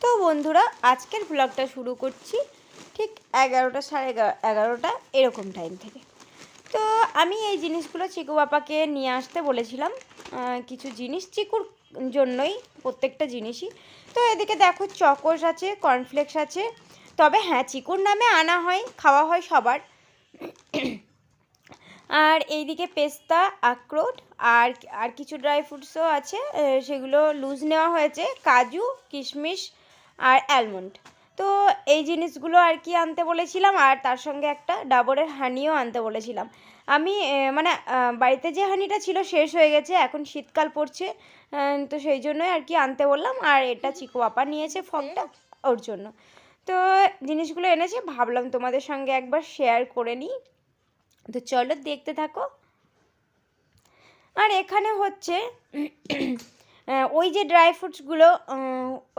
তো বন্ধুরা আজকের ব্লগটা শুরু করছি ঠিক 11টা সাড়ে 11টা এরকম টাইম থেকে। তো আমি এই জিনিসগুলো চিকু বাবাকে নিয়ে আসতে বলেছিলাম, কিছু জিনিস চিকুর জন্যই, প্রত্যেকটা জিনিসই। তো এদিকে দেখো চকোস আছে, কর্নফ্লেক্স আছে, তবে হ্যাঁ চিকুর নামে আনা হয়, খাওয়া হয় সবার। আর এইদিকে পেস্তা, আখরোট আর আর কিছু ড্রাই ফ্রুটসও আছে, সেগুলো লুজ নেওয়া হয়েছে, কাজু, কিশমিশ আর অ্যালমন্ড। তো এই জিনিসগুলো আর কি আনতে বলেছিলাম, আর তার সঙ্গে একটা ডাবরের হানিও আনতে বলেছিলাম। আমি মানে বাড়িতে যে হানিটা ছিল শেষ হয়ে গেছে, এখন শীতকাল পড়ছে, তো সেই জন্যই আর কি আনতে বললাম। আর এটা চিকু আপা নিয়েছে ফগটা ওর জন্য। তো জিনিসগুলো এনেছে, ভাবলাম তোমাদের সঙ্গে একবার শেয়ার করে নিই। তো চলো দেখতে থাকো। আর এখানে হচ্ছে ওই যে ড্রাই ফ্রুটসগুলো,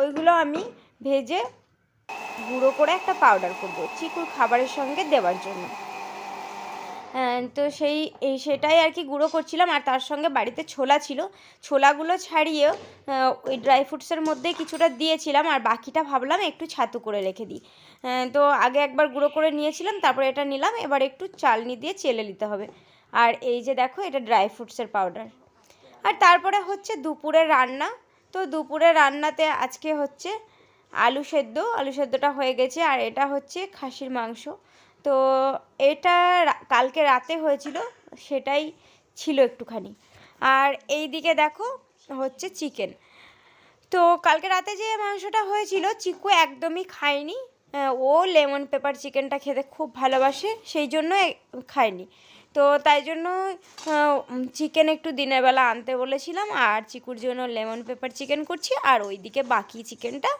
ওইগুলো আমি ভেজে গুঁড়ো করে একটা পাউডার করব চিকুর খাবারের সঙ্গে দেওয়ার জন্য। তো সেটাই আর কি গুঁড়ো করছিলাম। আর তার সঙ্গে বাড়িতে ছোলা ছিল, ছোলাগুলো ছাড়িয়ে ওই ড্রাই ফ্রুটসের মধ্যে কিছুটা দিয়েছিলাম, আর বাকিটা ভাবলাম একটু ছাতু করে রেখে দিই। তো আগে একবার গুঁড়ো করে নিয়েছিলাম, তারপরে এটা নিলাম, এবার একটু চালনি দিয়ে চেলে নিতে হবে। আর এই যে দেখো, এটা ড্রাই ফ্রুটসের পাউডার। আর তারপরে হচ্ছে দুপুরের রান্না। তো দুপুরের রান্নাতে আজকে হচ্ছে আলু সেদ্ধটা হয়ে গেছে, আর এটা হচ্ছে খাসির মাংস। তো এটা কালকে রাতে হয়েছিল, সেটাই ছিল একটুখানি। আর এই দিকে দেখো হচ্ছে চিকেন। তো কালকে রাতে যে মাংসটা হয়েছিল চিকু একদমই খায়নি, ও লেমন পেপার চিকেনটা খেতে খুব ভালোবাসে, সেই জন্য খায়নি। তো তাই জন্য চিকেন একটু দিনের বেলা আনতে বলেছিলাম, আর চিকুর জন্য লেমন পেপার চিকেন করছি, আর ওইদিকে বাকি চিকেনটা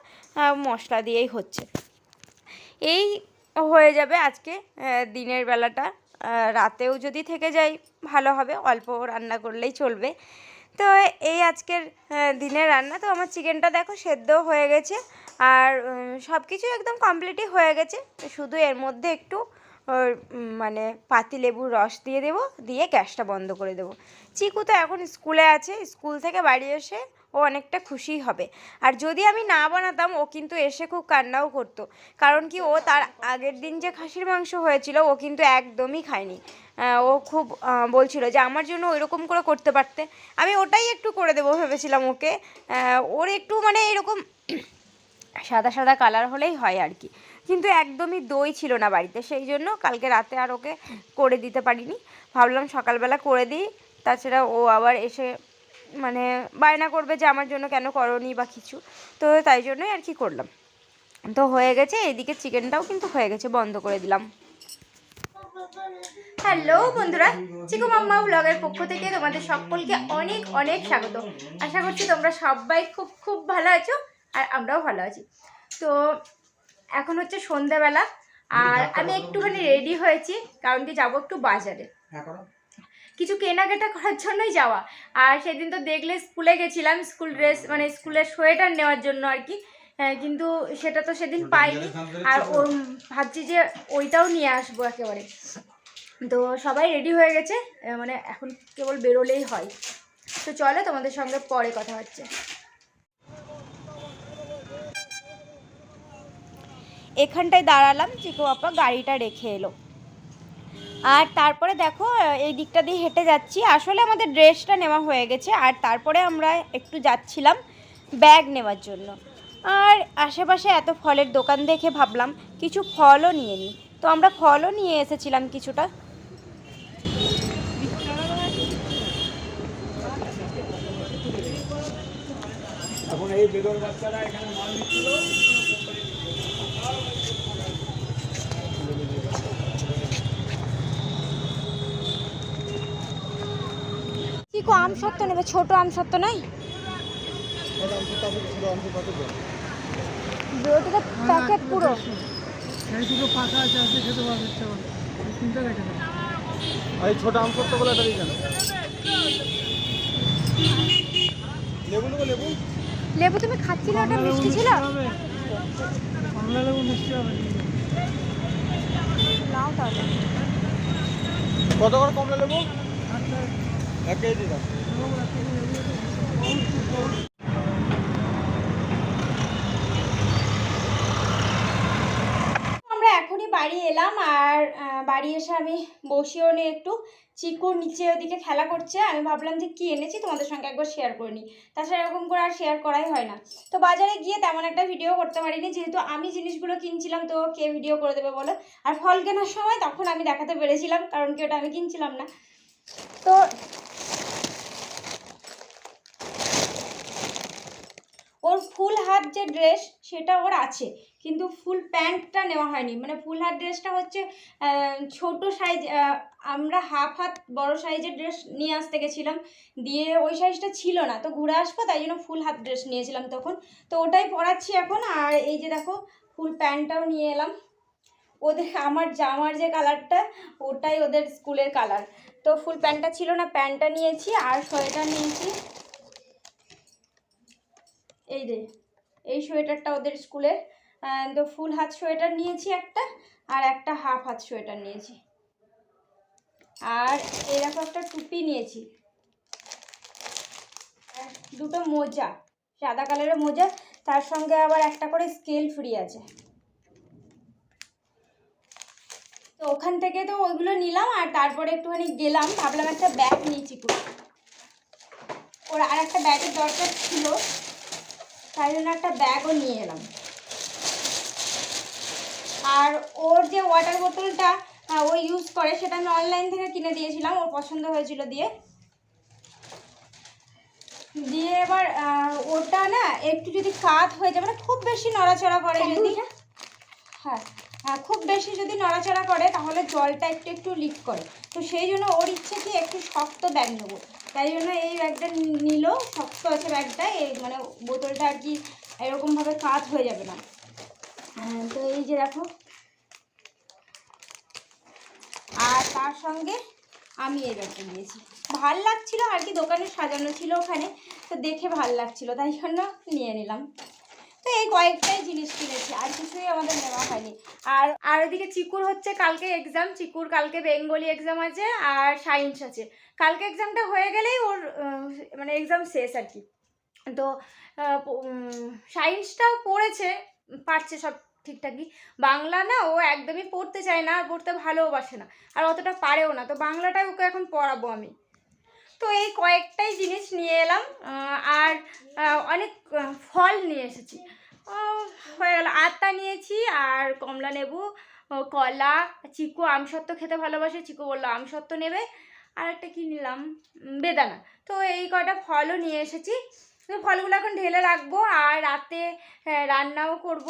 মশলা দিয়েই হচ্ছে। এই হয়ে যাবে আজকে দিনের বেলাটা। রাতেও যদি থেকে যাই ভালো হবে, অল্প রান্না করলেই চলবে। তো এই আজকের দিনের রান্না। তো আমার চিকেনটা দেখো সেদ্ধও হয়ে গেছে, আর সব কিছু একদম কমপ্লিটই হয়ে গেছে। শুধু এর মধ্যে একটু মানে পাতিলেবুর রস দিয়ে দেবো, দিয়ে গ্যাসটা বন্ধ করে দেবো। চিকু তো এখন স্কুলে আছে, স্কুল থেকে বাড়ি এসে ও অনেকটা খুশি হবে। আর যদি আমি না বানাতাম, ও কিন্তু এসে খুব কান্নাও করতো, কারণ কি ও তার আগের দিন যে খাসির মাংস হয়েছিল ও কিন্তু একদমই খায়নি। ও খুব বলছিল যে আমার জন্য ওইরকম করে করতে পারতে। আমি ওটাই একটু করে দেবো ভেবেছিলাম ওকে। ওর একটু মানে এরকম সাদা সাদা কালার হলেই হয় আর কি, কিন্তু একদমই দই ছিল না বাড়িতে, সেই জন্য কালকে রাতে আর ওকে করে দিতে পারিনি। ভাবলাম সকালবেলা করে দিই, তাছাড়া ও আবার এসে মানে বায়না করবে যে আমার জন্য কেন করনি বা কিছু। তো তাই জন্যই আর কি করলাম। তো হয়ে গেছে, এইদিকে চিকেনটাও কিন্তু হয়ে গেছে, বন্ধ করে দিলাম। হ্যালো বন্ধুরা, চিকু মাম্মা ব্লগের পক্ষ থেকে তোমাদের সকলকে অনেক অনেক স্বাগত। আশা করছি তোমরা সবাই খুব খুব ভালো আছো, আর আমরাও ভালো আছি। তো এখন হচ্ছে সন্ধ্যাবেলা, আর আমি একটুখানি রেডি হয়েছি, কারণ কি যাবো একটু বাজারে, কিছু কেনাকাটা করার জন্যই যাওয়া। আর সেদিন তো দেখলে স্কুলে গেছিলাম, স্কুল ড্রেস মানে স্কুলের সোয়েটার নেওয়ার জন্য আর কি, কিন্তু সেটা তো সেদিন পাইনি। আর ওর ভাবছি যে ওইটাও নিয়ে আসবো একেবারে। তো সবাই রেডি হয়ে গেছে, মানে এখন কেবল বেরোলেই হয়। তো চলো তোমাদের সঙ্গে পরে কথা হচ্ছে। এখানটায় দাঁড়ালাম, চিকু আপা গাড়িটা রেখে এলো। আর তারপরে দেখো এই দিকটা দিয়ে হেঁটে যাচ্ছি, আসলে আমাদের ড্রেসটা নেওয়া হয়ে গেছে, আর তারপরে আমরা একটু যাচ্ছিলাম ব্যাগ নেওয়ার জন্য। আর আশেপাশে এত ফলের দোকান দেখে ভাবলাম কিছু ফলও নিয়ে নিই। তো আমরা ফলও নিয়ে এসেছিলাম কিছুটা। এখন এই বেদর বাচ্চারা এখানে মাল দিচ্ছিল। চিকু আম সত্ত্ব নেবে, ছোট আম সত্ত্ব নাই, ওটা প্যাকেট পুরো। ফাঁকা আছে, আছে খেতে পারবে, চিন্তা রেখে দেবে। আর এই ছোট আম সত্য বলে এটা দিই কেন? লেবু নেবো, লেবু লেবু তুমি খাচ্ছিলে, ওটা মিষ্টি ছিল। কমলা লেবু মিষ্টি হবে, নাও তাহলে। কত করে কমলা লেবু? 1 কেজি দাও। বাড়ি এলাম, আর বাড়ি এসে আমি বসিয়েও নিয়ে একটু, চিকু নিচে ওদিকে খেলা করছে। আমি ভাবলাম যে কী এনেছি তোমাদের সঙ্গে একবার শেয়ার করে নিই, তাছাড়া এরকম করে আর শেয়ার করাই হয় না। তো বাজারে গিয়ে তেমন একটা ভিডিও করতে পারিনি, যেহেতু আমি জিনিসগুলো কিনছিলাম, তো কে ভিডিও করে দেবে বলো। আর ফল কেনার সময় তখন আমি দেখাতে পেরেছিলাম, কারণ কি ওটা আমি কিনছিলাম না। তো ওর ফুল হাত যে ড্রেস সেটা ওর আছে, কিন্তু ফুল প্যান্টটা নেওয়া হয়নি। মানে ফুল হাত ড্রেসটা হচ্ছে ছোট সাইজ, আমরা হাফ হাত বড় সাইজের ড্রেস নিয়ে আসতে গেছিলাম, দিয়ে ওই সাইজটা ছিল না, তো ঘুরে আসবো তাই জন্য ফুল হাত ড্রেস নিয়েছিলাম তখন। তো ওটাই পরাচ্ছি এখন। আর এই যে দেখো ফুল প্যান্টটাও নিয়ে এলাম। ওদের আমার জামার যে কালারটা ওটাই ওদের স্কুলের কালার, তো ফুল প্যান্টটা ছিল না, প্যান্টটা নিয়েছি। আর সোয়েটার নিয়েছি, এই যে এই সোয়েটারটা ওদের স্কুলের। তো ফুল হাত সোয়েটার নিয়েছি একটা, আর একটা হাফ হাত সোয়েটার নিয়েছি। আর এরকম একটা টুপি নিয়েছি, আর দুটো মোজা, সাদা কালারের মোজা, তার সঙ্গে আবার একটা করে স্কেল ফ্রি আছে। তো ওখান থেকে তো ওইগুলো নিলাম, আর তারপরে একটুখানি গেলাম, ভাবলাম একটা ব্যাগ নিয়েছি পুরো, ওর আর একটা ব্যাগের দরকার ছিল, তাই জন্য একটা ব্যাগও নিয়ে এলাম। আর ওর যে ওয়াটার বোতলটা ও ইউজ করে, সেটা আমি অনলাইন থেকে কিনে দিয়েছিলাম, ওর পছন্দ হয়েছিল দিয়ে এবার ওটা না একটু যদি কাত হয়ে যায়, মানে খুব বেশি নড়াচড়া করে যদি, হ্যাঁ হ্যাঁ খুব বেশি যদি নড়াচড়া করে তাহলে জলটা একটু একটু লিক করে। তো সেই জন্য ওর ইচ্ছে কি একটু শক্ত ব্যাগ নেবো, তাই জন্য এই ব্যাগটা নিল। শক্ত আছে ব্যাগটা, এই মানে বোতলটা আর কি এরকমভাবে কাত হয়ে যাবে না। তো এই যে দেখো, আর তার সঙ্গে আমি এই ব্যাগটা নিয়েছি, ভাল লাগছিল আর কি, দোকানে সাজানো ছিল ওখানে, তো দেখে ভাল লাগছিল তাই জন্য নিয়ে নিলাম। তো এই কয়েকটাই জিনিস কিনেছি, আর কিছুই আমাদের নেওয়া হয়নি। আর ওদিকে চিকুর হচ্ছে কালকে এক্সাম, চিকুর কালকে বেঙ্গলি এক্সাম আছে আর সায়েন্স আছে। কালকে এক্সামটা হয়ে গেলেই ওর মানে এক্সাম শেষ আর কি। তো সায়েন্সটাও পড়েছে, পারছে সব ঠিকঠাকই। বাংলা না ও একদমই পড়তে চায় না, আর পড়তে ভালোবাসে না, আর অতটা পারেও না, তো বাংলাটাই ওকে এখন পড়াবো আমি। তো এই কয়েকটাই জিনিস নিয়ে এলাম, আর অনেক ফল নিয়ে এসেছি। হয়ে গেল, আতা নিয়েছি, আর কমলা লেবু, কলা, চিকু আমসত্ত্ব খেতে ভালোবাসে, চিকু বললো আমসত্ত্ব নেবে, আর একটা কী নিলাম, বেদানা। তো এই কয়টা ফলও নিয়ে এসেছি। তো ফলগুলো এখন ঢেলে রাখবো, আর রাতে রান্নাও করব।